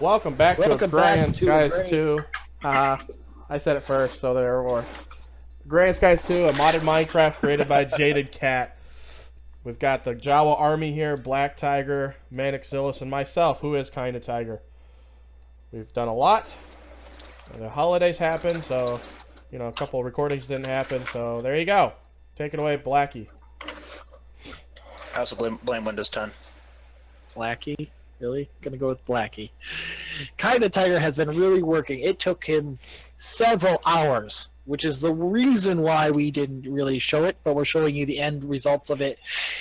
Welcome back to Agrarian Skies 2. Haha, I said it first, so there were. Agrarian Skies 2, a modded Minecraft created by Jaded Cat. We've got the Jawa Army here, Black Tiger, Manixilus, and myself, who is Kinda Tiger. We've done a lot. The holidays happened, so, you know, a couple of recordings didn't happen, so there you go. Take it away, Blackie. I also blame Windows 10. Blackie? Really? Gonna go with Blackie. Kinda Tiger has been really working. It took him several hours, which is the reason why we didn't really show it, but we're showing you the end results of it.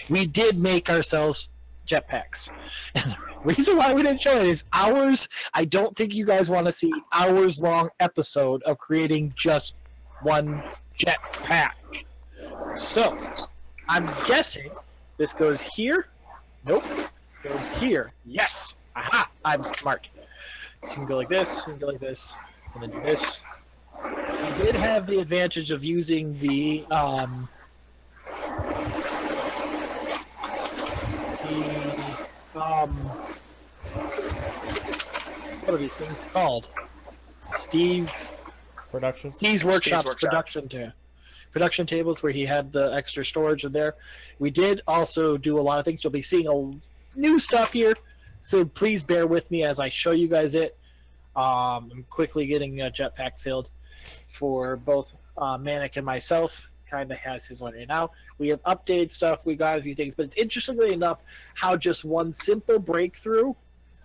We did make ourselves jetpacks. And the reason why we didn't show it is hours. I don't think you guys want to see hours-long episode of creating just one jetpack. So, I'm guessing this goes here. Nope. Goes here. Yes! Aha! I'm smart. You can go like this, and go like this, and then do this. I did have the advantage of using the what are these things called? Steve's Workshop's production tables where he had the extra storage in there. We did also do a lot of things. You'll be seeing a new stuff here, so please bear with me as I show you guys it. I'm quickly getting a jetpack filled for both Manic and myself. Kinda has his one right now. We have updated stuff, we got a few things, but it's interestingly enough how just one simple breakthrough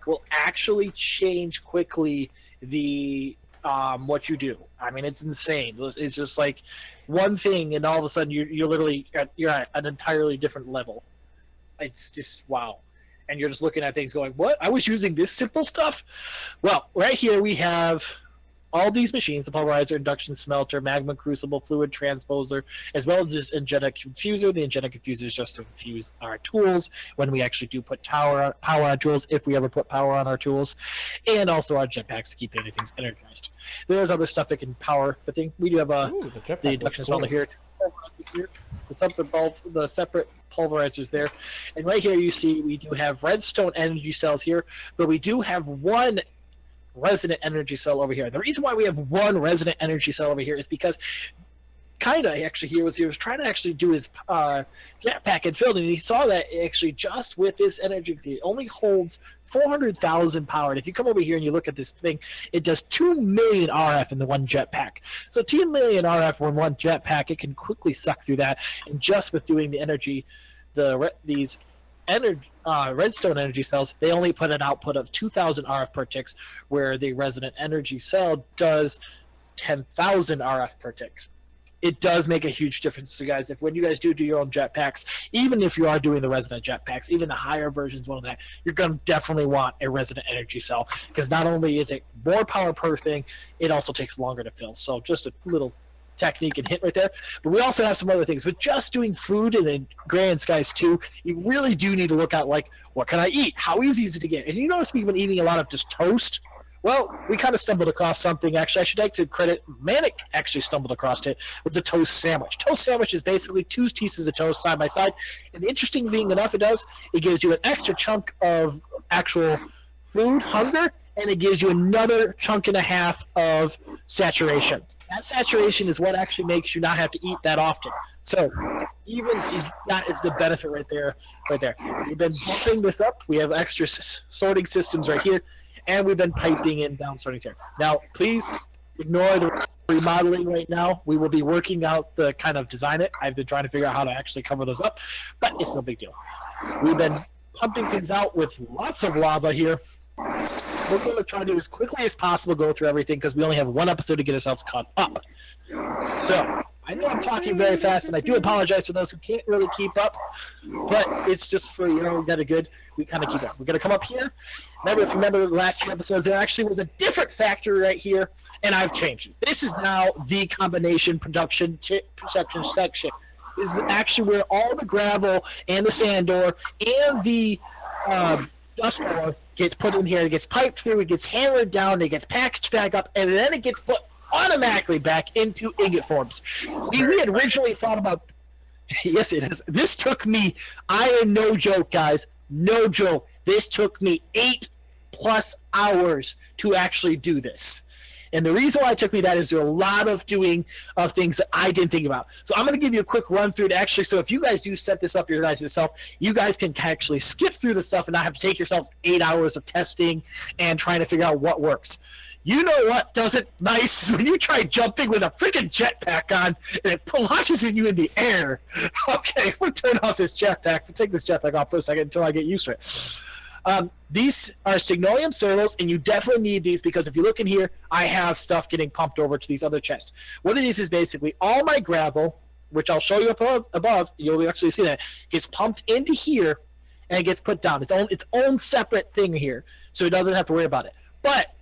will actually change quickly the what you do. I mean, it's insane. It's just like one thing, and all of a sudden you're literally you're at an entirely different level. It's just wow. And you're just looking at things going, what? I was using this simple stuff? Well, right here we have all these machines, the pulverizer, induction smelter, magma crucible, fluid transposer, as well as this engenic infuser. The engenic infuser is just to infuse our tools when we actually do put power on tools, if we ever put power on our tools, and also our jetpacks to keep anything energized. There's other stuff that can power the thing. We do have the induction smelter here. The separate pulverizers there, and right here you see we do have redstone energy cells here, but we do have one resident energy cell over here. The reason why we have one resident energy cell over here is because Kinda actually he was trying to actually do his jetpack and filled, and he saw that actually just with this energy it only holds 400,000 power. And if you come over here and you look at this thing, it does 2 million RF in the one jetpack. So 2 million RF in one jetpack, it can quickly suck through that. And just with doing the energy, these redstone energy cells, they only put an output of 2,000 RF per ticks, where the resident energy cell does 10,000 RF per ticks. It does make a huge difference, so guys. If when you guys do your own jetpacks, even if you are doing the resident jetpacks, even the higher versions, one of that, you're gonna definitely want a resident energy cell, because not only is it more power per thing, it also takes longer to fill. So just a little technique and hint right there. But we also have some other things. With just doing food in the Agrarian Skies 2, you really do need to look at, like, what can I eat? How easy is it to get? And you notice we've been eating a lot of just toast. Well, we kind of stumbled across something. Actually, I should like to credit Manic actually stumbled across it. It was a toast sandwich. Toast sandwich is basically 2 pieces of toast side by side. And the interesting thing enough it gives you an extra chunk of actual food, hunger, and it gives you another chunk and a half of saturation. That saturation is what actually makes you not have to eat that often. So even that is the benefit right there. We've been bumping this up. We have extra sorting systems right here. And we've been piping in down sorting here. Now, please ignore the remodeling right now. We will be working out the kind of design it. I've been trying to figure out how to actually cover those up, but it's no big deal. We've been pumping things out with lots of lava here. We're going to try to do as quickly as possible, go through everything, because we only have one episode to get ourselves caught up. So, I know I'm talking very fast, and I do apologize for those who can't really keep up, but it's just for, we kind of keep up. We're going to come up here. If you remember the last 2 episodes, there actually was a different factory right here, and I've changed it. This is now the combination production section. This is actually where all the gravel and the sand ore and the dust ore gets put in here. It gets piped through, it gets hammered down, it gets packaged back up, and then it gets put automatically back into ingot forms. See, we had originally thought about yes, it is. This took me, I am no joke, guys, no joke. This took me 8 plus hours to actually do this. And the reason why it took me that is there are a lot of things that I didn't think about. So I'm going to give you a quick run through to actually, so if you guys do set this up your guys yourself, you guys can actually skip through the stuff and not have to take yourselves 8 hours of testing and trying to figure out what works. You know what doesn't nice when you try jumping with a freaking jetpack on and it launches you in the air. Okay, we'll turn off this jetpack. We'll take this jetpack off for a second until I get used to it. These are Signolium servos, and you definitely need these because if you look in here, I have stuff getting pumped over to these other chests. What it is basically all my gravel, which I'll show you above, you'll actually see that, gets pumped into here, and it gets put down. Its own separate thing here, so it doesn't have to worry about it. But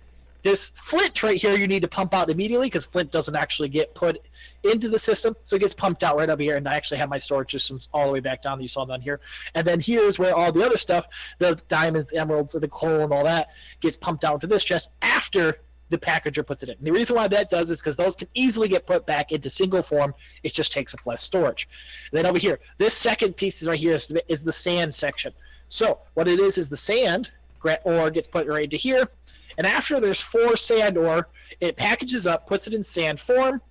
this flint right here you need to pump out immediately because flint doesn't actually get put into the system, so it gets pumped out right over here, and I actually have my storage systems all the way back down that you saw down here. And then here's where all the other stuff, the diamonds, the emeralds, the coal, and all that gets pumped out to this chest after the packager puts it in. And the reason why that does is because those can easily get put back into single form. It just takes up less storage. And then over here, this second piece is right here is the sand section. So what it is the sand ore gets put right into here. And after there's 4 sand ore, it packages up, puts it in sand form,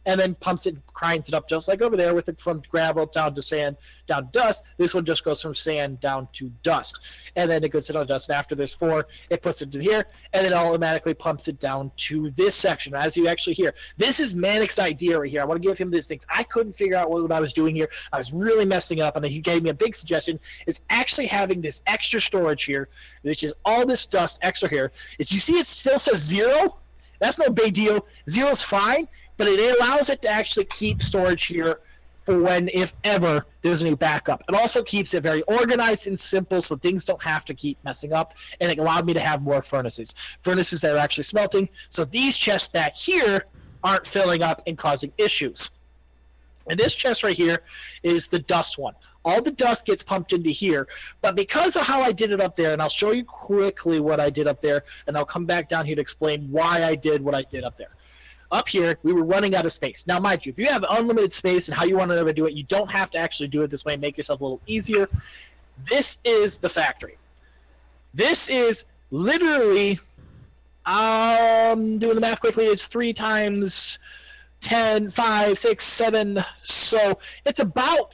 and then pumps it, grinds it up just like over there with it from gravel down to sand, down to dust. This one just goes from sand down to dust. And then it goes down to dust. And after there's 4, it puts it to here, and then it automatically pumps it down to this section. As you actually hear, this is Manic's idea right here. I want to give him these things. I couldn't figure out what I was doing here. I was really messing up, and he gave me a big suggestion, is actually having this extra storage here, which is all this dust extra here. Is you see it still says 0? That's no big deal. 0's fine. But it allows it to actually keep storage here for when, if ever, there's any backup. It also keeps it very organized and simple so things don't have to keep messing up, and it allowed me to have more furnaces. Furnaces that are actually smelting, so these chests back here aren't filling up and causing issues. And this chest right here is the dust one. All the dust gets pumped into here, but because of how I did it up there, and I'll show you quickly what I did up there, and I'll come back down here to explain why I did what I did up there. Up here, we were running out of space. Now, mind you, if you have unlimited space and how you want to do it, you don't have to actually do it this way and make yourself a little easier. This is the factory. This is literally, doing the math quickly, it's 3 times 10, 5, 6, 7. So it's about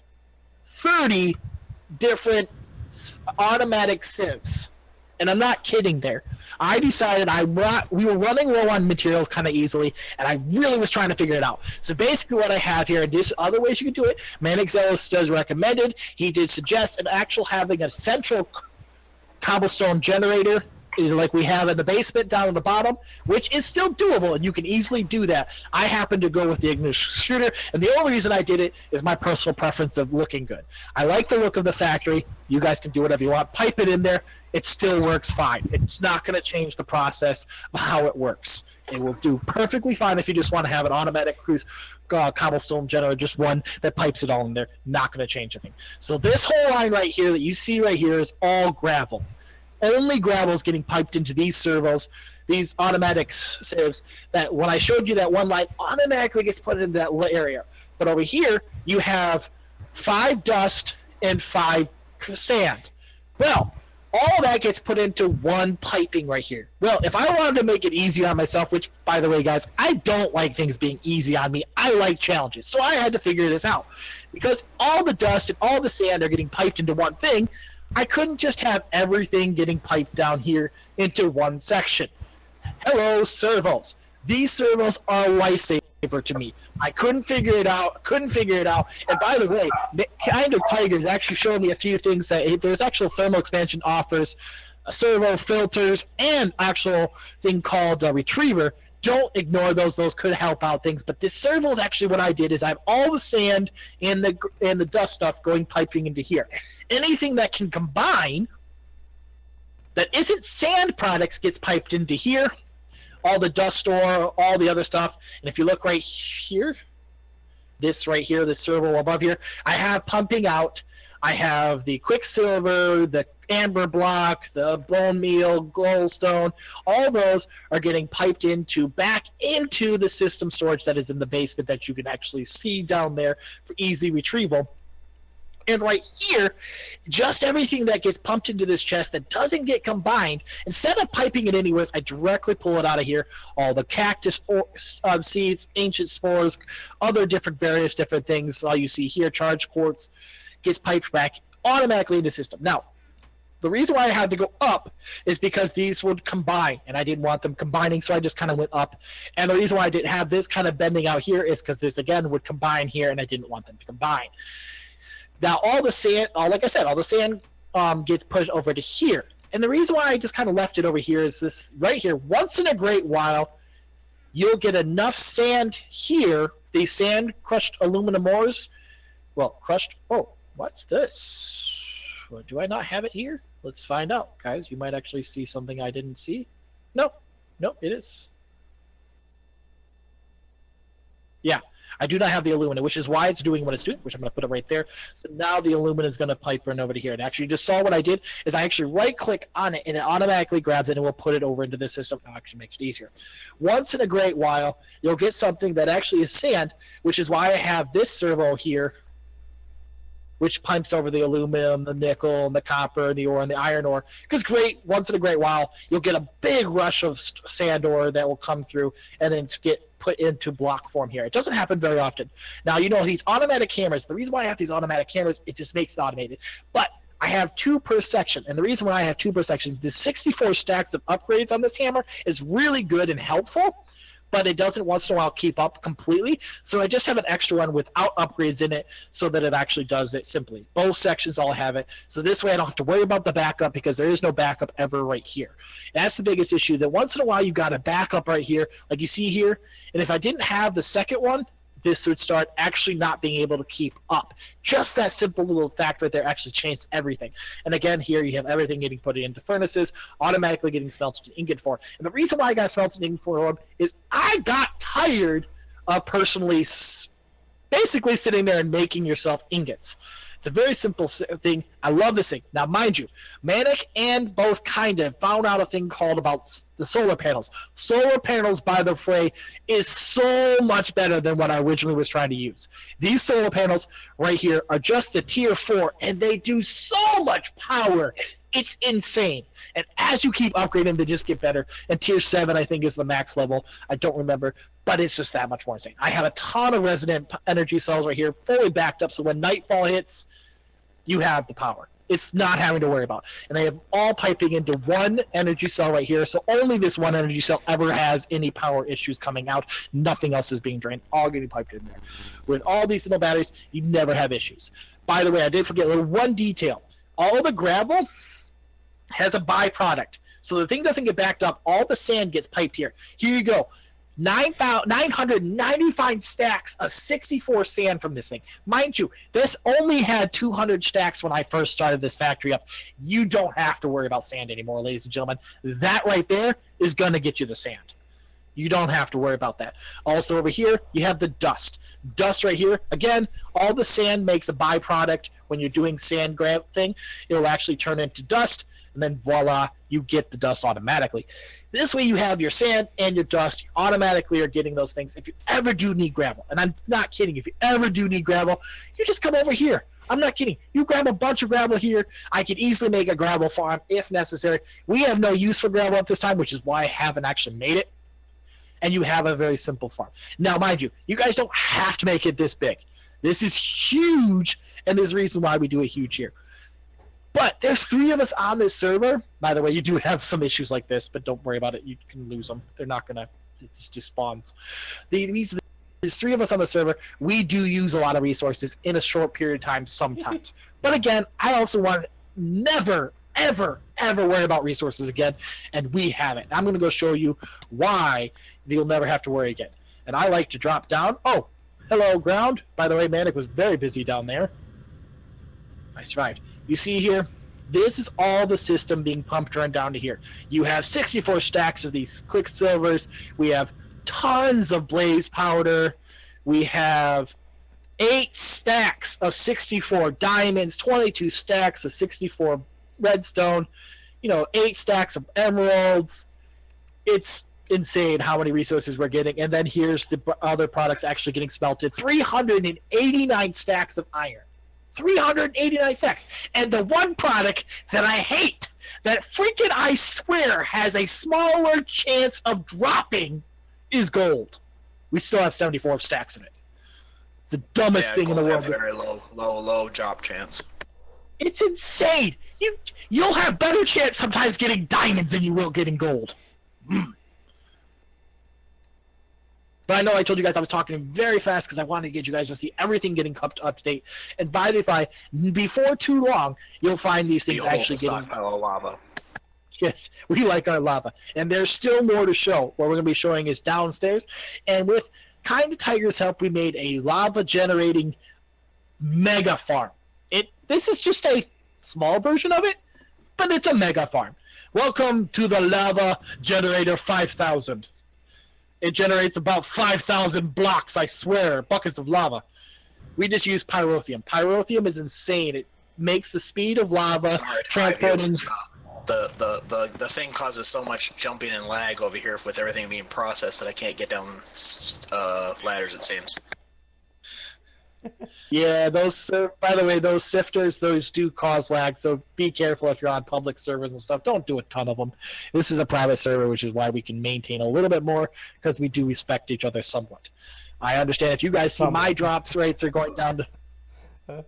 30 different automatic sieves. And I'm not kidding there. I decided we were running low on materials kind of easily, and I really was trying to figure it out. So basically what I have here, and there's other ways you can do it, Manic Zealous does recommended, he did suggest an actual having a central cobblestone generator like we have in the basement down at the bottom, which is still doable, and you can easily do that. I happen to go with the ignition shooter, and the only reason I did it is my personal preference of looking good. I like the look of the factory. You guys can do whatever you want. Pipe it in there. It still works fine. It's not going to change the process of how it works. It will do perfectly fine if you just want to have an automatic cobblestone generator, just one that pipes it all in there. Not going to change anything. So this whole line right here that you see right here is all gravel. Only gravel is getting piped into these servos, these automatic sieves, that when I showed you that one line automatically gets put into that area. But over here, you have 5 dust and 5 sand. Well, all that gets put into one piping right here. Well, if I wanted to make it easy on myself, which, by the way, guys, I don't like things being easy on me. I like challenges. So I had to figure this out. Because all the dust and all the sand are getting piped into one thing, I couldn't just have everything getting piped down here into one section. Hello, servos. These servos are a lifesaver to me. I couldn't figure it out. And by the way, Kind of Tigers actually showed me a few things that there's actual thermal expansion offers, servo filters, and actual thing called retriever. Don't ignore those. Those could help out things. But this servo is actually what I did is I have all the sand and the dust stuff going piping into here. Anything that can combine that isn't sand products gets piped into here. All the dust ore, all the other stuff. And if you look right here, this right here, this servo above here, I have pumping out. I have the quicksilver, the amber block, the bone meal, glowstone. All those are getting piped back into the system storage that is in the basement that you can actually see down there for easy retrieval. And right here, just everything that gets pumped into this chest that doesn't get combined, instead of piping it anywhere, I directly pull it out of here. All the cactus seeds, ancient spores, other various different things, all you see here, charged quartz, gets piped back automatically into the system. Now, the reason why I had to go up is because these would combine, and I didn't want them combining, so I just kind of went up. And the reason why I didn't have this kind of bending out here is because this, again, would combine here, and I didn't want them to combine. Now, all the sand, like I said, all the sand gets pushed over to here. And the reason why I just kind of left it over here is this right here. Once in a great while, you'll get enough sand here, these sand crushed aluminum ores. Well, crushed, oh, what's this? Well, do I not have it here? Let's find out, guys. You might actually see something I didn't see. No, it is. Yeah. I do not have the aluminum, which is why it's doing what it's doing, which I'm going to put it right there. So now the aluminum is going to pipe run over to here. And actually, you just saw what I did is I actually right-click on it, and it automatically grabs it, and will put it over into this system. I'll actually make it easier. Once in a great while, you'll get something that actually is sand, which is why I have this servo here, which pumps over the aluminum, the nickel, and the copper, and the ore, and the iron ore. Because once in a great while, you'll get a big rush of sand ore that will come through and then get put into block form here. It doesn't happen very often. Now, you know, these automatic cameras, the reason why I have these automatic cameras, it just makes it automated. But I have 2 per section, and the reason why I have 2 per section, the 64 stacks of upgrades on this hammer is really good and helpful, but it doesn't once in a while keep up completely. So I just have an extra one without upgrades in it so that it actually does it simply. Both sections all have it. So this way I don't have to worry about the backup because there is no backup ever right here. And that's the biggest issue, that once in a while you've got a backup right here, like you see here. And if I didn't have the second one, this would start actually not being able to keep up. Just that simple little fact right there actually changed everything. And again, here you have everything getting put into furnaces, automatically getting smelted in ingot form. And the reason why I got smelted in ingot form is I got tired of personally basically sitting there and making yourself ingots. It's a very simple thing. I love this thing. Now, mind you, Manic and both kind of found out a thing called about the solar panels. Solar panels, by the way, is so much better than what I originally was trying to use. These solar panels right here are just the tier 4, and they do so much power. It's insane. And as you keep upgrading, they just get better. And tier 7, I think, is the max level. I don't remember, but it's just that much more insane. I have a ton of resonant energy cells right here, fully backed up, so when nightfall hits, you have the power. It's not having to worry about. And I have all piping into one energy cell right here, so only this one energy cell ever has any power issues coming out. Nothing else is being drained, all getting piped in there. With all these little batteries, you never have issues. By the way, I did forget one detail. All the gravel has a byproduct. So the thing doesn't get backed up. All the sand gets piped here. Here you go. 995 stacks of 64 sand from this thing. Mind you, this only had 200 stacks when I first started this factory up. You don't have to worry about sand anymore, ladies and gentlemen. That right there is going to get you the sand. You don't have to worry about that. Also over here, you have the dust. Dust right here. Again, all the sand makes a byproduct. When you're doing sand grab thing, it'll actually turn into dust, and then voila, you get the dust automatically. This way you have your sand and your dust. You automatically are getting those things. If you ever do need gravel, and I'm not kidding, if you ever do need gravel, you just come over here. I'm not kidding. You grab a bunch of gravel here. I could easily make a gravel farm if necessary. We have no use for gravel at this time, which is why I haven't actually made it. And you have a very simple farm. Now, mind you, you guys don't have to make it this big. This is huge, and there's a reason why we do it huge here. But there's 3 of us on this server. By the way, you do have some issues like this, but don't worry about it. You can lose them. They're not going to – it just spawns. There's 3 of us on the server. We do use a lot of resources in a short period of time sometimes. But again, I also want to never, ever, ever worry about resources again, and we have it. I'm going to go show you why you'll never have to worry again. And I like to drop down. Oh, hello, ground. By the way, Manic was very busy down there. I survived. You see here, this is all the system being pumped right down to here. You have 64 stacks of these quicksilvers. We have tons of blaze powder. We have 8 stacks of 64 diamonds, 22 stacks of 64 redstone, 8 stacks of emeralds. It's insane how many resources we're getting. And then here's the other products actually getting smelted. 389 stacks of iron. 389 stacks. And the one product that I hate, that freaking I swear has a smaller chance of dropping, is gold. We still have 74 stacks in it. It's the dumbest thing in the world. Very low drop chance. It's insane. You'll have better chance sometimes getting diamonds than you will getting gold. But I know I told you guys I was talking very fast because I wanted to get you guys to see everything getting up to date. And by the way, before too long, you'll find these things actually getting... stockpile of lava. Yes, we like our lava. And there's still more to show. What we're going to be showing is downstairs. And with Kind of Tiger's help, we made a lava-generating mega farm. This is just a small version of it, but it's a mega farm. Welcome to the Lava Generator 5000. It generates about 5,000 blocks, I swear, buckets of lava. We just use pyrotheum. Pyrotheum is insane. It makes the speed of lava transporting... The thing causes so much jumping and lag over here with everything being processed that I can't get down ladders, it seems. Yeah, those. By the way, those sifters, those do cause lag. So be careful if you're on public servers and stuff. Don't do a ton of them. This is a private server, which is why we can maintain a little bit more because we do respect each other somewhat. I understand if you guys see my drops rates are going down to.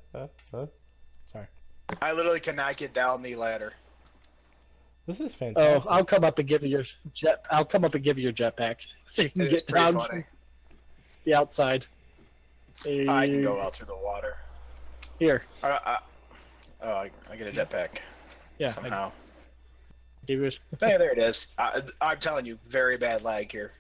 Sorry. I literally cannot get down the ladder. This is fantastic. Oh, I'll come up and give you your jetpack so you can get down from the outside. I can go out through the water. Here. I get a jetpack. Yeah. Somehow. Hey, there it is. I'm telling you, very bad lag here.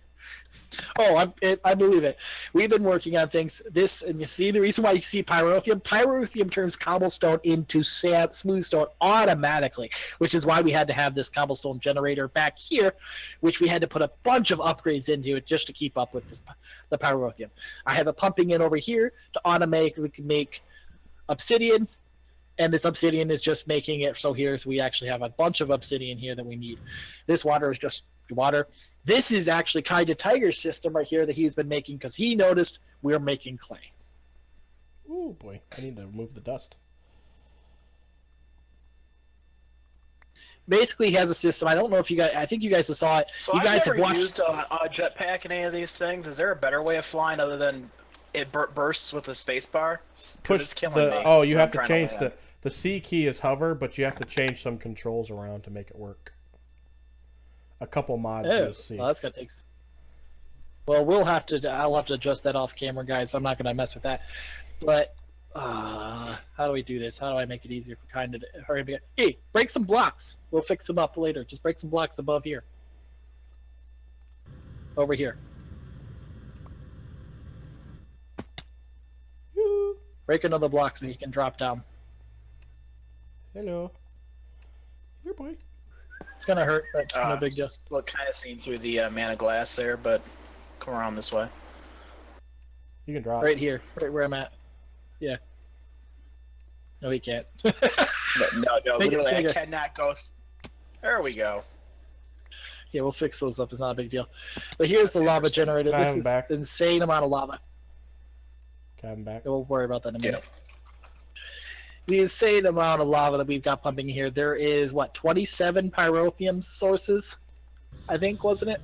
Oh, I believe it. We've been working on things. And you see the reason why you see pyrotheum. Pyrotheum turns cobblestone into smooth stone automatically, which is why we had to have this cobblestone generator back here, which we had to put a bunch of upgrades into it just to keep up with the pyrotheum. I have it pumping in over here to automatically make obsidian, and this obsidian is just making it so we actually have a bunch of obsidian here that we need. This water is just water. This is actually Kind of Tiger's system right here that he's been making because he noticed we're making clay. Oh boy, I need to remove the dust. Basically, he has a system. I don't know if you guys. I think you guys saw it. So you I've guys never have watched. used a jetpack in any of these things. Is there a better way of flying other than it bursts with the space bar? Push it's killing me. Oh, you have to change the C key is hover, but you have to change some controls around to make it work. A couple mods you'll see. Well, that's gonna take. Well, I'll have to adjust that off camera, guys. So I'm not gonna mess with that. But how do we do this? How do I make it easier for Kind of? Hey, break some blocks. We'll fix them up later. Just break some blocks above here. Over here. Break another block so you can drop down. Hello. Here, boy. It's gonna hurt, but no big deal. Look, kind of seen through the mana glass there, but come around this way. You can drop. Right here, right where I'm at. Yeah. No, he can't. no, literally, I cannot go. There we go. Yeah, we'll fix those up. It's not a big deal. But here's the lava generator. This is an insane amount of lava. Come back. We'll worry about that in a minute. The insane amount of lava that we've got pumping here. There is, 27 pyrotheum sources, I think, wasn't it?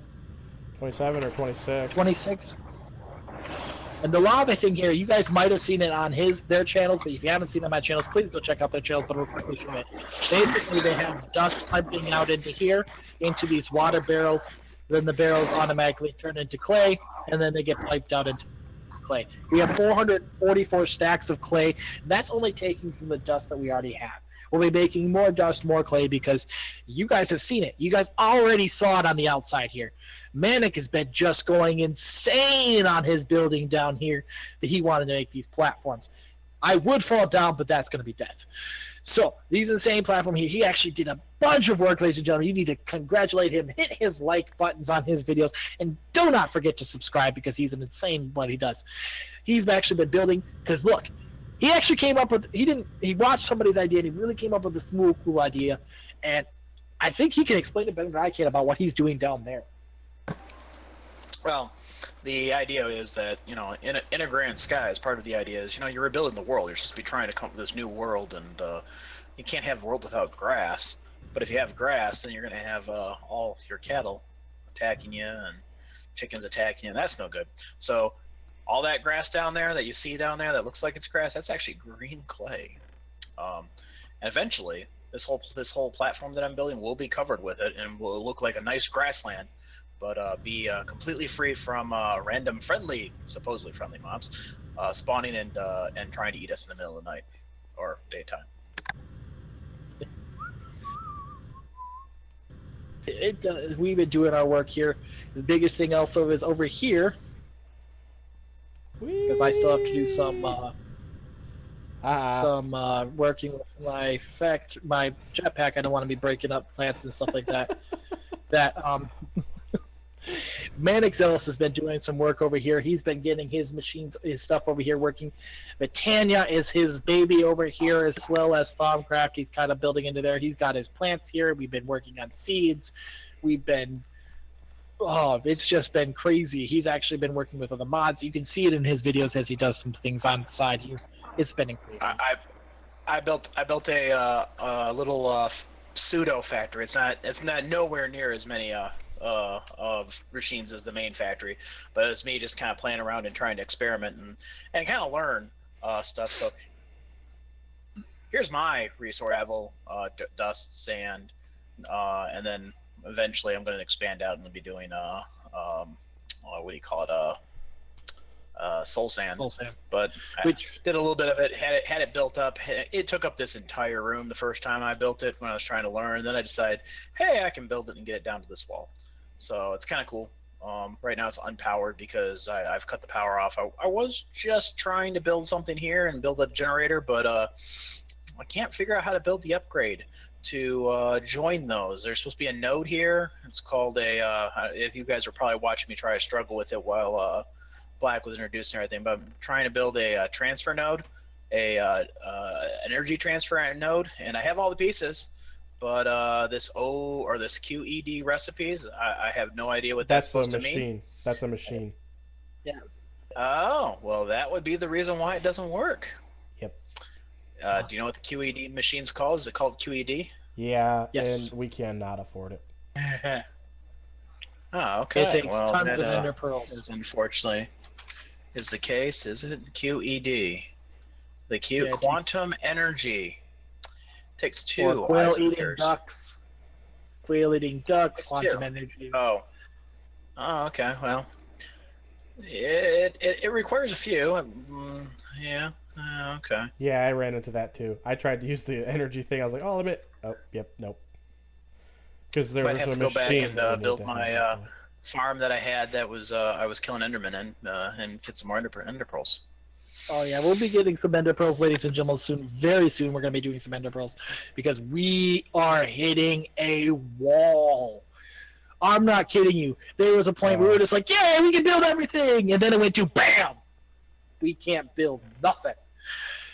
27 or 26? 26. And the lava thing here, you guys might have seen it on their channels, but if you haven't seen it on my channels, please go check out their channels, but we'll quickly show it. Basically, they have dust pumping out into here, into these water barrels. Then the barrels automatically turn into clay, and then they get piped out into clay. We have 444 stacks of clay. That's only taking from the dust that we already have. We'll be making more dust, more clay, because you guys have seen it. You guys already saw it on the outside here. Manic has been just going insane on his building down here that he wanted to make these platforms. I would fall down, but that's going to be death. So, these insane platform here, he actually did a bunch of work, ladies and gentlemen. You need to congratulate him, hit his like buttons on his videos, and do not forget to subscribe because he's an insane what he does. He's actually been building, because look, he actually came up with, he watched somebody's idea, and he really came up with this cool idea, and I think he can explain it better than I can about what he's doing down there. Well, the idea is that, you know, in Agrarian Skies, part of the idea is, you know, you're rebuilding the world. You're supposed to be trying to come up with this new world, and you can't have a world without grass. But if you have grass, then you're going to have all your cattle attacking you and chickens attacking you, and that's no good. So all that grass down there that you see down there that looks like it's grass, that's actually green clay. And eventually, this whole platform that I'm building will be covered with it, and will look like a nice grassland, but be completely free from random supposedly friendly mobs spawning and trying to eat us in the middle of the night or daytime. We've been doing our work here. The biggest thing also is over here, because I still have to do some working with my jetpack. I don't want to be breaking up plants and stuff like that. Manic Zealous has been doing some work over here. He's been getting his stuff over here working. But Tanya is his baby over here, as well as Thaumcraft. He's kind of building into there. He's got his plants here. We've been working on seeds. It's just been crazy. He's actually been working with other mods. You can see it in his videos as he does some things on the side here. It's been crazy. I built a little pseudo factory. It's not nowhere near as many of machines as the main factory, but it's me just kind of playing around and trying to experiment and kind of learn stuff. So here's my resource level: dust, sand, and then eventually I'm going to expand out and be doing what do you call it, soul sand. Soul sand. But which did a little bit of it, had it built up. It took up this entire room the first time I built it when I was trying to learn. Then I decided, hey, I can build it and get it down to this wall. So it's kind of cool. Right now it's unpowered because I've cut the power off. I was just trying to build something here and build a generator, but I can't figure out how to build the upgrade to join those. There's supposed to be a node here. It's called if you guys are probably watching me try to struggle with it while Black was introducing everything, but I'm trying to build a transfer node, energy transfer node, and I have all the pieces. But this QED recipes, I have no idea what that's supposed to mean. That's a machine. Yeah. Oh, well, that would be the reason why it doesn't work. Yep. Do you know what the QED machine's called? Is it called QED? Yeah, yes. And we cannot afford it. Oh, okay. It takes tons of ender pearls. Unfortunately, is the case, is it? QED. The quantum energy. Takes two. Quail-eating ducks. Quail-eating ducks, quantum energy. Oh. Oh, okay. Well, it requires a few. Yeah. Okay. Yeah, I ran into that too. I tried to use the energy thing. I was like, oh, yep, nope. Because there was a machine. Might have to go back and build my farm that I had that was I was killing Endermen and get some more Ender Pearls. Oh yeah, we'll be getting some Ender Pearls, ladies and gentlemen, soon. Very soon we're going to be doing some Ender Pearls because we are hitting a wall. I'm not kidding you. There was a point where we were just like, yeah, we can build everything. And then it went to BAM! We can't build nothing.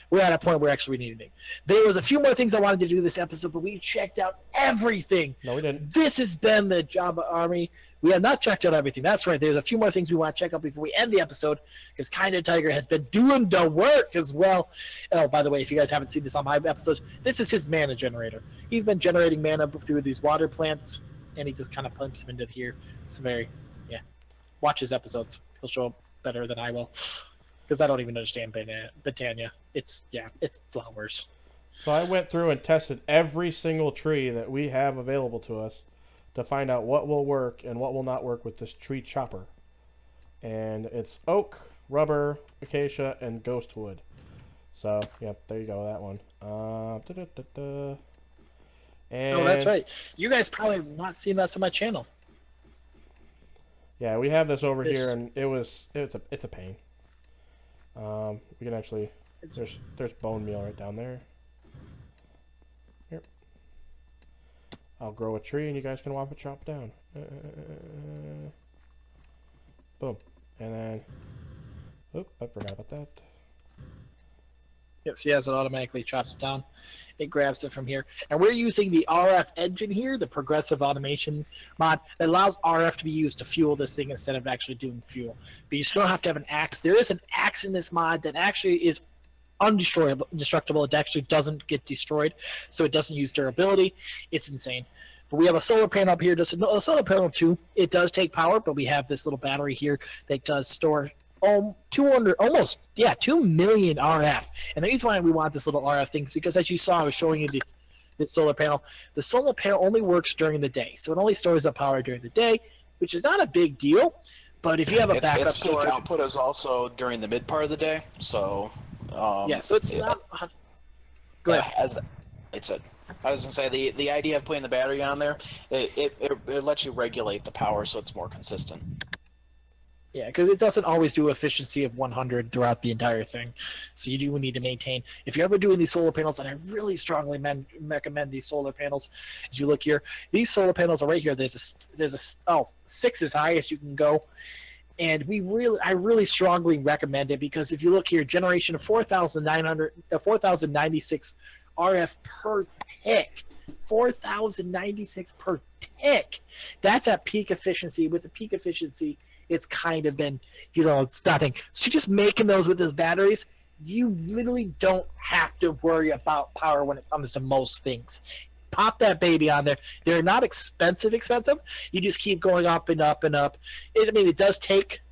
We're at a point where actually we need anything. There was a few more things I wanted to do this episode, but we checked out everything. No, we didn't. This has been the Jawa Army. We have not checked out everything. That's right. There's a few more things we want to check out before we end the episode, because Kinda Tiger has been doing the work as well. Oh, by the way, if you guys haven't seen this on my episodes, this is his mana generator. He's been generating mana through these water plants, and he just kind of pumps them into here. It's watch his episodes. He'll show up better than I will, because I don't even understand Botania. It's flowers. So I went through and tested every single tree that we have available to us to find out what will work and what will not work with this tree chopper. And it's oak, rubber, acacia, and ghostwood. So, yep, there you go, that one. And, oh, that's right. You guys probably have not seen that on my channel. Yeah, we have this over here, and it's a pain. We can actually there's bone meal right down there. Here, I'll grow a tree, and you guys can walk it chop down. Boom, and then I forgot about that. Yep, see, as it automatically chops it down, it grabs it from here. And we're using the RF engine here, the progressive automation mod, that allows RF to be used to fuel this thing instead of actually doing fuel. But you still have to have an axe. There is an axe in this mod that actually is indestructible. It actually doesn't get destroyed, so it doesn't use durability. It's insane. But we have a solar panel up here. A solar panel too. It does take power, but we have this little battery here that does store 2 million RF. And the reason why we want this little RF thing is because, as you saw, I was showing you this solar panel. The solar panel only works during the day, so it only stores up power during the day, which is not a big deal. But if you have a backup its storage, output is also during the mid part of the day, so yeah. So it's not. Go ahead. As it's a, I was gonna say the idea of putting the battery on there, it lets you regulate the power so it's more consistent. Yeah, because it doesn't always do efficiency of 100 throughout the entire thing. So you do need to maintain. If you're ever doing these solar panels, and I really strongly recommend these solar panels, as you look here, these solar panels are right here. There's a 6 as high as you can go. And I really strongly recommend it because if you look here, generation of 4,096 RS per tick. 4,096 per tick. That's at peak efficiency. With the peak efficiency, it's kind of been, it's nothing. So just making those with those batteries, you literally don't have to worry about power when it comes to most things. Pop that baby on there. They're not expensive. You just keep going up and up and up. It does take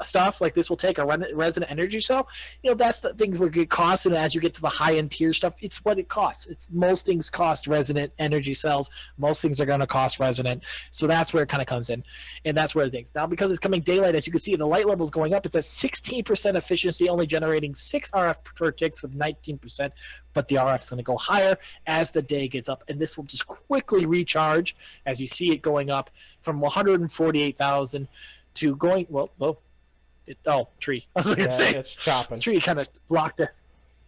stuff like this will take a resident energy cell. That's the things where it costs, and as you get to the high-end tier stuff, it's what it costs. Most things cost resident energy cells. Most things are going to cost resident. So that's where it kind of comes in, and that's where the things. Now, because it's coming daylight, as you can see, the light level is going up. It's at 16% efficiency, only generating 6 RF per ticks with 19%, but the RF is going to go higher as the day gets up, and this will just quickly recharge as you see it going up from 148,000 to going, tree. I was going to say, it's chopping. Tree kind of blocked it.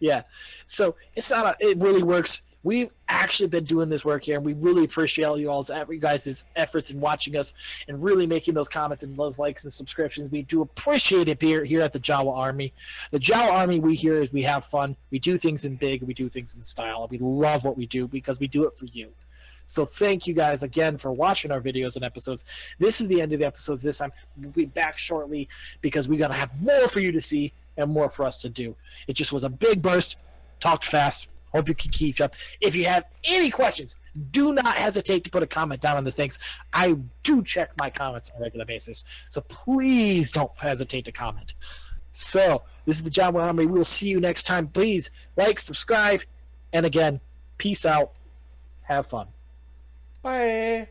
Yeah. So it really works. We've actually been doing this work here, and we really appreciate you guys' efforts in watching us and really making those comments and those likes and subscriptions. We do appreciate it here at the Jawa Army. The Jawa Army, we have fun. We do things in big. We do things in style. We love what we do because we do it for you. So thank you guys again for watching our videos and episodes. This is the end of the episodes this time. We'll be back shortly because we're going to have more for you to see and more for us to do. It just was a big burst. Talked fast. Hope you can keep up. If you have any questions, do not hesitate to put a comment down on the things. I do check my comments on a regular basis. So please don't hesitate to comment. So this is the Jawa Army. We will see you next time. Please like, subscribe, and again, peace out. Have fun. Bye.